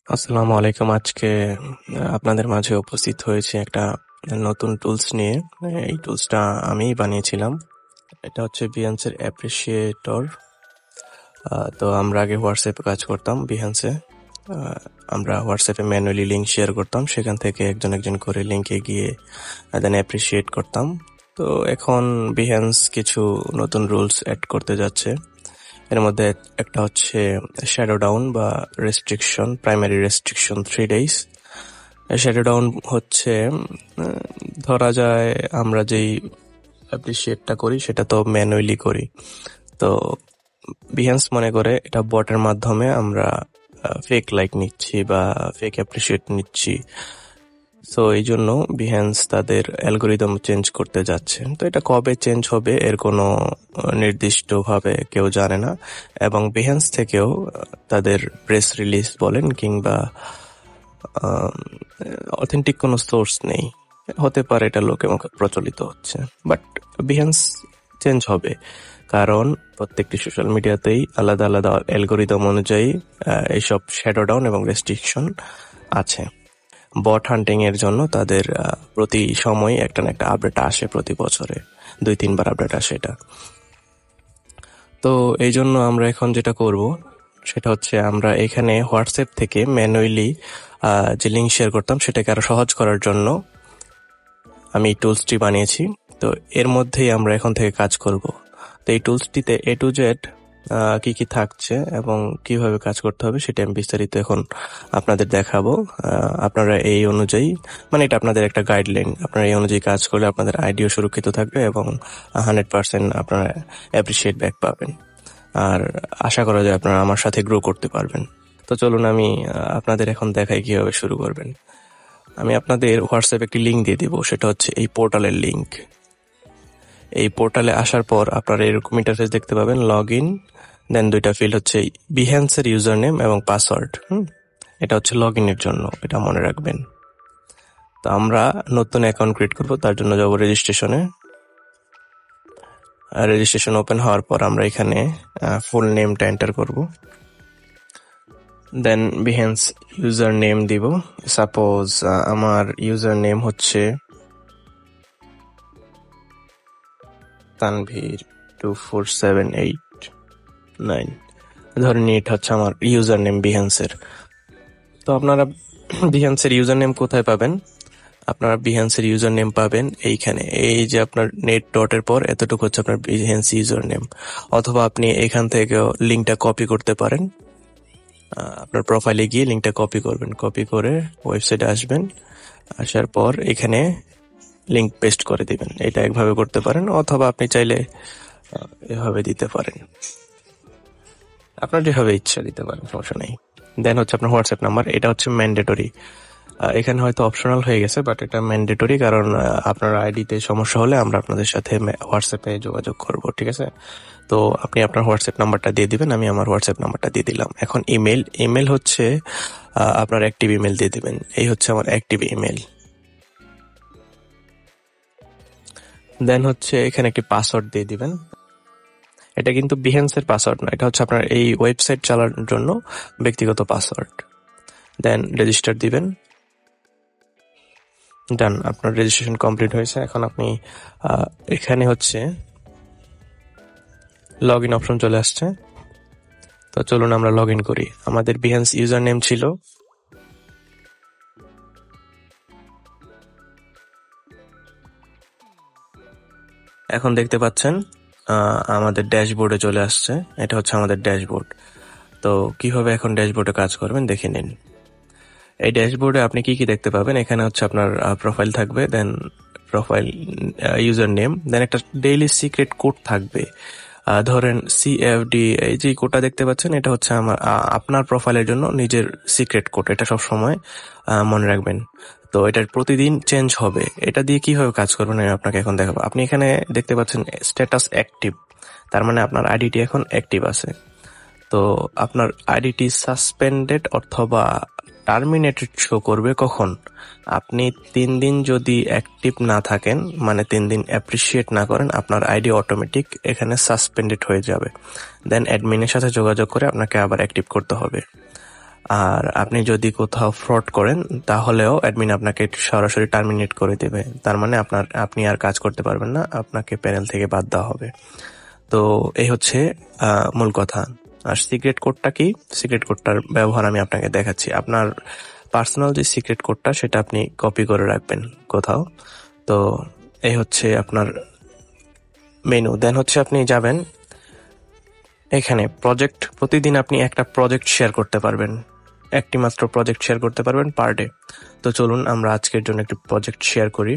আসসালামু আলাইকুম। আজকে আপনাদের মাঝে উপস্থিত হয়েছে একটা নতুন টুলস নিয়ে। এই টুলসটা আমিই বানিয়েছিলাম। এটা হচ্ছে বিহান্সের অ্যাপ্রিসিয়েটর। তো আমরা আগে হোয়াটসঅ্যাপে কাজ করতাম বিহান্সে। আমরা হোয়াটসঅ্যাপে ম্যানুয়ালি লিঙ্ক শেয়ার করতাম, সেখান থেকে একজন একজন করে লিঙ্কে গিয়ে দেন অ্যাপ্রিসিয়েট করতাম। তো এখন বিহান্স কিছু নতুন রুলস অ্যাড করতে যাচ্ছে। এর মধ্যে একটা হচ্ছে শ্যাডো ডাউন বা restriction, primary restriction 3 days। Shadow down হচ্ছে ধরা যায় আমরা যেই অ্যাপ্রিসিয়েটটা করি সেটা তো ম্যানুয়ালি করি। তো বিহান্স মনে করে এটা বটের মাধ্যমে আমরা ফেক লাইক নিচ্ছি বা ফেক অ্যাপ্রিসিয়েট নিচ্ছি। সো এই জন্য বিহান্স তাদের অ্যালগোরিদম চেঞ্জ করতে যাচ্ছে। তো এটা কবে চেঞ্জ হবে এর কোনো নির্দিষ্টভাবে কেউ জানে না, এবং বিহান্স থেকেও তাদের প্রেস রিলিজ বলেন কিংবা অথেন্টিক কোনো সোর্স নেই। হতে পারে এটা লোকে মুখে প্রচলিত হচ্ছে, বাট বিহান্স চেঞ্জ হবে, কারণ প্রত্যেকটি সোশ্যাল মিডিয়াতেই আলাদা আলাদা অ্যালগোরিদম অনুযায়ী এইসব শ্যাডো ডাউন এবং রেস্ট্রিকশন আছে। বট হান্টিং এর জন্য তাদের প্রতি সময় একটা না একটা আপডেট আসে, প্রতি বছরে 2-3 বার আপডেট আসে এটা। তো এই জন্য আমরা এখন যেটা করব সেটা হচ্ছে আমরা এখানে হোয়াটসঅ্যাপ থেকে ম্যানুয়ালি যে লিঙ্ক শেয়ার করতাম সেটাকে আরো সহজ করার জন্য আমি এই টুলসটি বানিয়েছি। তো এর মধ্যেই আমরা এখন থেকে কাজ করব। তো এই টুলসটিতে A to Z কি কি থাকছে এবং কিভাবে কাজ করতে হবে সেটা আমি বিস্তারিত এখন আপনাদের দেখাবো। আপনারা এই অনুযায়ী, মানে এটা আপনাদের একটা গাইডলাইন, আপনারা এই অনুযায়ী কাজ করলে আপনাদের আইডিও সুরক্ষিত থাকবে এবং 100% আপনারা অ্যাপ্রিসিয়েট ব্যাক পাবেন। আর আশা করা যায় আপনারা আমার সাথে গ্রো করতে পারবেন। তো চলুন আমি আপনাদের এখন দেখাই কিভাবে শুরু করবেন। আমি আপনাদের হোয়াটসঅ্যাপে একটি লিঙ্ক দিয়ে দিব, সেটা হচ্ছে এই পোর্টালের লিঙ্ক। এই পোর্টালে আসার পর আপনারা এরকম ইন্টারফেস দেখতে পাবেন, লগ ইন, দেন দুইটা ফিল্ড হচ্ছে বিহ্যান্সের ইউজার নেম এবং পাসওয়ার্ড। এটা হচ্ছে লগ ইনের জন্য, এটা মনে রাখবেন। তো আমরা নতুন অ্যাকাউন্ট ক্রিয়েট করব, তার জন্য যাব রেজিস্ট্রেশনে। রেজিস্ট্রেশন ওপেন হওয়ার পর আমরা এখানে ফুল নেমটা এন্টার করব, দেন বিহ্যান্স ইউজার নেম দিব। সাপোজ আমার ইউজার নেম হচ্ছে তানভীর 24789, ধরে নিয়ে এটা হচ্ছে আমার ইউজার নেম বিহ্যান্সের। তো আপনারা বিহ্যান্সের ইউজার নেম কোথায় পাবেন? আপনারা বিহ্যান্সের ইউজার নেম পাবেন এইখানে, এই যে আপনার নেট ডটের পর এতটুকু হচ্ছে আপনার বিহ্যান্স ইউজার নেম। অথবা আপনি এখান থেকে লিঙ্কটা কপি করতে পারেন, আপনার প্রোফাইলে গিয়ে লিঙ্কটা কপি করবেন, কপি করে ওয়েবসাইটে আসবেন, আসার পর এখানে লিঙ্ক পেস্ট করে দিবেন। এটা একভাবে করতে পারেন, অথবা আপনি চাইলে এভাবে দিতে পারেন, আপনার যেভাবে ইচ্ছা দিতে পারেন, সমস্যা নেই। দেন হচ্ছে আপনার হোয়াটসঅ্যাপ নাম্বার, এটা হচ্ছে ম্যান্ডেটরি। এখানে হয়তো অপশনাল হয়ে গেছে, বাট এটা ম্যান্ডেটরি, কারণ আপনার আইডিতে সমস্যা হলে আমরা আপনাদের সাথে হোয়াটসঅ্যাপে যোগাযোগ করব, ঠিক আছে? তো আপনি আপনার হোয়াটসঅ্যাপ নাম্বারটা দিয়ে দিবেন, আমি আমার হোয়াটসঅ্যাপ নাম্বারটা দিয়ে দিলাম। এখন ইমেল, ইমেল হচ্ছে আপনার অ্যাক্টিভ ইমেল দিয়ে দিবেন। এই হচ্ছে আমার অ্যাক্টিভ ইমেল। দেন হচ্ছে এখানে একটি পাসওয়ার্ড দিয়ে দিবেন। এটা কিন্তু বিহেন্সের পাসওয়ার্ড না, এটা হচ্ছে আপনার এই ওয়েবসাইট চালানোর জন্য ব্যক্তিগত পাসওয়ার্ড। দেন রেজিস্টার দিবেন। ডান, আপনার রেজিস্ট্রেশন কমপ্লিট হয়েছে। এখন আপনি এখানে হচ্ছে লগ ইন অপশন চলে আসছে। তো চলুন আমরা লগ ইন করি। আমাদের বিহেন্স ইউজার নেম ছিল, এখন দেখতে পাচ্ছেন আমাদের ড্যাশবোর্ডে চলে আসছে। এটা হচ্ছে আমাদের ড্যাশবোর্ড। তো কিভাবে এখন ড্যাশবোর্ডে কাজ করবেন দেখে নিন। এই ড্যাশবোর্ডে আপনি কি কি দেখতে পাবেন, এখানে হচ্ছে আপনার প্রোফাইল থাকবে, দেন প্রোফাইল ইউজার নেম, দেন একটা ডেইলি সিক্রেট কোড থাকবে। ধরেন CFD, এই যে কোডটা দেখতে পাচ্ছেন, এটা হচ্ছে আমার আপনার প্রোফাইলের জন্য নিজের সিক্রেট কোড। এটা সব সময় মনে রাখবেন। তো এটা প্রতিদিন চেঞ্জ হবে। এটা দিয়ে কিভাবে কাজ করবেন আমি আপনাকে এখন দেখাবো। আপনি এখানে দেখতে পাচ্ছেন স্ট্যাটাস অ্যাক্টিভ, তার মানে আপনার আইডিটি এখন অ্যাক্টিভ আছে। তো আপনার আইডিটি সাসপেন্ডেড অথবা টার্মিনেটেড শো করবে কখন? আপনি 3 দিন যদি অ্যাক্টিভ না থাকেন, মানে 3 দিন অ্যাপ্রিসিয়েট না করেন, আপনার আইডি অটোমেটিক এখানে সাসপেন্ডেড হয়ে যাবে। দেন অ্যাডমিনের সাথে যোগাযোগ করে আপনাকে আবার অ্যাক্টিভ করতে হবে। আর আপনি যদি কোথাও ফ্রড করেন তাহলেও অ্যাডমিন আপনাকে সরাসরি টার্মিনেট করে দেবে। তার মানে আপনি আর কাজ করতে পারবেন না, আপনাকে প্যানেল থেকে বাদ দেওয়া হবে। তো এই হচ্ছে মূল কথা। আর সিক্রেট কোডটা কি? সিক্রেট কোডটার ব্যবহার আমি আপনাকে দেখাচ্ছি। আপনার পার্সোনাল যে সিক্রেট কোডটা সেটা আপনি কপি করে রাখবেন কোথাও। তো এই হচ্ছে আপনার মেনু। দেন হচ্ছে আপনি যাবেন এখানে প্রজেক্ট। প্রতিদিন আপনি একটা প্রজেক্ট শেয়ার করতে পারবেন, একটি মাত্র প্রজেক্ট শেয়ার করতে পারবেন পার ডে। তো চলুন আমরা আজকের জন্য একটি প্রজেক্ট শেয়ার করি।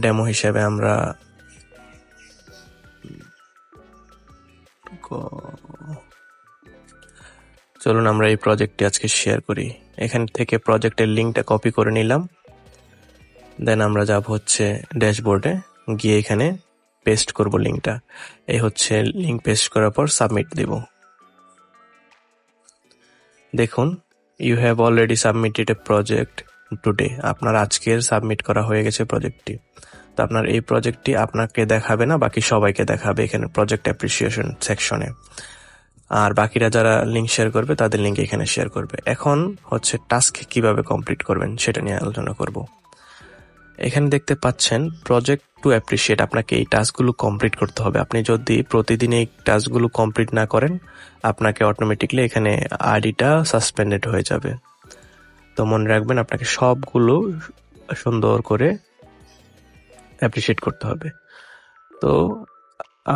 ডেমো হিসেবে আমরা চলুন আমরা এই প্রজেক্টটি আজকে শেয়ার করি। এখান থেকে প্রজেক্টের লিঙ্কটা কপি করে নিলাম। দেন আমরা যাব হচ্ছে ড্যাশবোর্ডে, গিয়ে এখানে পেস্ট করব লিঙ্কটা। এই হচ্ছে লিঙ্ক পেস্ট করার পর সাবমিট দেব। দেখুন, you have already submitted a project today. আপনার আজকের সাবমিট করা হয়ে গেছে প্রজেক্টটি। তো আপনার এই প্রজেক্টটি আপনাকে দেখাবে না, বাকি সবাইকে দেখাবে এখানে প্রজেক্ট অ্যাপ্রিসিয়েশন সেকশনে। আর বাকিরা যারা লিঙ্ক শেয়ার করবে তাদের লিঙ্ক এখানে শেয়ার করবে। এখন হচ্ছে টাস্ক কিভাবে কমপ্লিট করবেন সেটা নিয়ে আলোচনা করব। এখানে দেখতে পাচ্ছেন প্রজেক্ট টু অ্যাপ্রিসিয়েট, আপনাকে এই টাস্কগুলো কমপ্লিট করতে হবে। আপনি যদি প্রতিদিন এই টাস্কগুলো কমপ্লিট না করেন, আপনাকে অটোমেটিকলি এখানে আইডিটা সাসপেন্ডেড হয়ে যাবে। তো মনে রাখবেন, আপনাকে সবগুলো সুন্দর করে অ্যাপ্রিসিয়েট করতে হবে। তো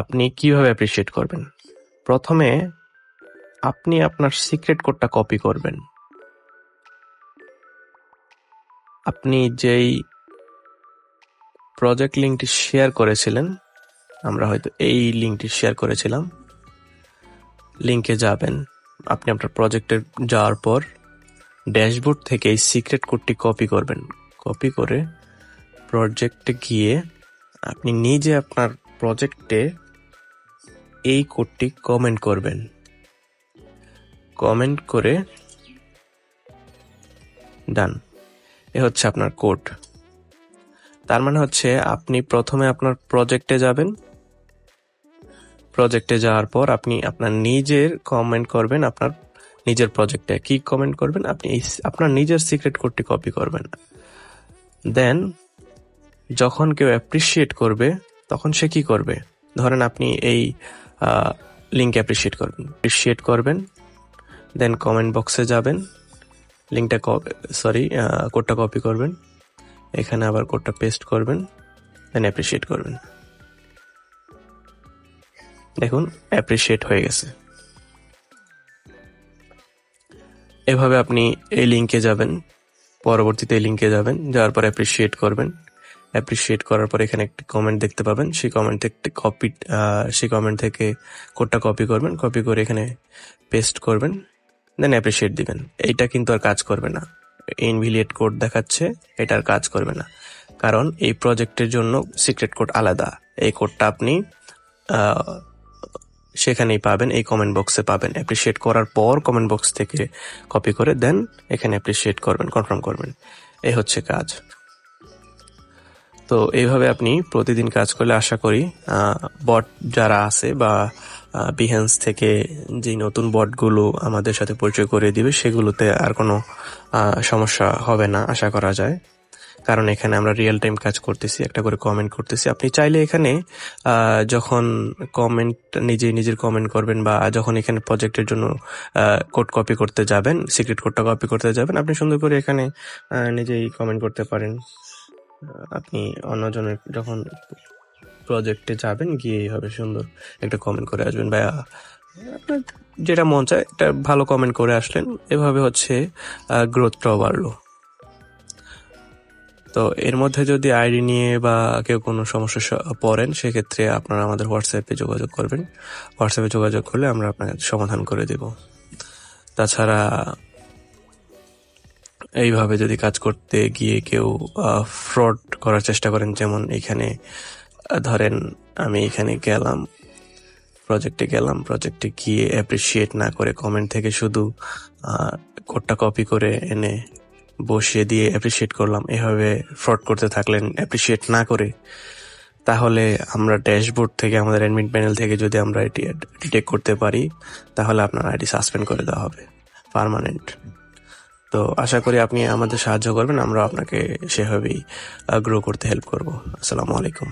আপনি কিভাবে অ্যাপ্রিসিয়েট করবেন? প্রথমে আপনি আপনার সিক্রেট কোডটা কপি করবেন। আপনি যেই প্রজেক্ট লিঙ্কটি শেয়ার করেছিলেন, আমরা হয়তো এই লিঙ্কটি শেয়ার করেছিলাম, লিঙ্কে যাবেন। আপনি আপনার প্রজেক্টে যাওয়ার পর ড্যাশবোর্ড থেকে এই সিক্রেট কোডটি কপি করবেন। কপি করে প্রজেক্টে গিয়ে আপনি নিজে আপনার প্রজেক্টে এই কোডটি কমেন্ট করবেন। কমেন্ট করে ডান। এ হচ্ছে আপনার কোড। তার মানে হচ্ছে আপনি প্রথমে আপনার প্রজেক্টে যাবেন। প্রজেক্টে যাওয়ার পর আপনি আপনার নিজের কমেন্ট করবেন। আপনার নিজের প্রজেক্টে কি কমেন্ট করবেন? আপনি আপনার নিজের সিক্রেট কোডটি কপি করবেন। দেন যখন কেউ অ্যাপ্রিসিয়েট করবে তখন সে কি করবে? ধরেন আপনি এই লিঙ্ক অ্যাপ্রিসিয়েট করবেন, দেন কমেন্ট বক্সে যাবেন, লিঙ্কটা কোডটা কপি করবেন, এখানে আবার কোডটা পেস্ট করবেন, দেন অ্যাপ্রিসিয়েট করবেন। দেখুন, অ্যাপ্রিসিয়েট হয়ে গেছে। এভাবে আপনি এই লিঙ্কে যাবেন, পরবর্তীতে এই লিঙ্কে যাবেন, যাওয়ার পর অ্যাপ্রিসিয়েট করবেন। অ্যাপ্রিসিয়েট করার পর এখানে একটি কমেন্ট দেখতে পাবেন, সেই কমেন্ট থেকে কোডটা কপি করবেন, কপি করে এখানে পেস্ট করবেন, দেন অ্যাপ্রিসিয়েট দিবেন। এইটা কিন্তু আর কাজ করবে না, ইনভ্যালিড কোড দেখাচ্ছে, এটা আর কাজ করবে না, কারণ এই প্রজেক্টের জন্য সিক্রেট কোড আলাদা। এই কোডটা আপনি সেখানেই পাবেন, এই কমেন্ট বক্সে পাবেন। অ্যাপ্রিসিয়েট করার পর কমেন্ট বক্স থেকে কপি করে দেন এখানে অ্যাপ্রিসিয়েট করবেন, কনফার্ম করবেন। এই হচ্ছে কাজ। তো এইভাবে আপনি প্রতিদিন কাজ করলে আশা করি বট যারা আছে বা বিহেন্স থেকে যে নতুন বটগুলো আমাদের সাথে পরিচয় করে দিবে, সেগুলোতে আর কোনো সমস্যা হবে না আশা করা যায়। কারণ এখানে আমরা রিয়েল টাইম কাজ করতেছি, একটা করে কমেন্ট করতেছি। আপনি চাইলে এখানে যখন নিজের কমেন্ট করবেন বা যখন এখানে প্রজেক্টের জন্য কোড কপি করতে যাবেন, সিক্রেট কোডটা কপি করতে যাবেন, আপনি সুন্দর করে এখানে নিজেই কমেন্ট করতে পারেন। আপনি অন্যজনের যখন প্রজেক্টে যাবেন, গিয়ে এইভাবে সুন্দর একটা কমেন্ট করে আসবেন, বা আপনার যেটা মন চায় একটা ভালো কমেন্ট করে আসলেন। এভাবে হচ্ছে গ্রোথটাও বাড়লো। তো এর মধ্যে যদি আইডি নিয়ে বা কেউ কোনো সমস্যা পড়েন, সেক্ষেত্রে আপনারা আমাদের হোয়াটসঅ্যাপে যোগাযোগ করবেন। হোয়াটসঅ্যাপে যোগাযোগ করলে আমরা আপনাকে সমাধান করে দেব। তাছাড়া এইভাবে যদি কাজ করতে গিয়ে কেউ ফ্রড করার চেষ্টা করেন, যেমন এখানে ধরেন আমি এখানে গেলাম, প্রজেক্টে গিয়ে অ্যাপ্রিসিয়েট না করে কমেন্ট থেকে শুধু কোডটা কপি করে এনে বসিয়ে দিয়ে অ্যাপ্রিসিয়েট করলাম। এভাবে ফ্রড করতে থাকলেন অ্যাপ্রিসিয়েট না করে, তাহলে আমরা ড্যাশবোর্ড থেকে আমাদের অ্যাডমিন প্যানেল থেকে যদি আমরা এটি ডিটেক্ট করতে পারি, তাহলে আপনার আইডি সাসপেন্ড করে দেওয়া হবে পার্মানেন্ট। তো আশা করি আপনি আমাদের সাহায্য করবেন, আমরা আপনাকে সেভাবেই গ্রো করতে হেল্প করব। আসসালামু আলাইকুম।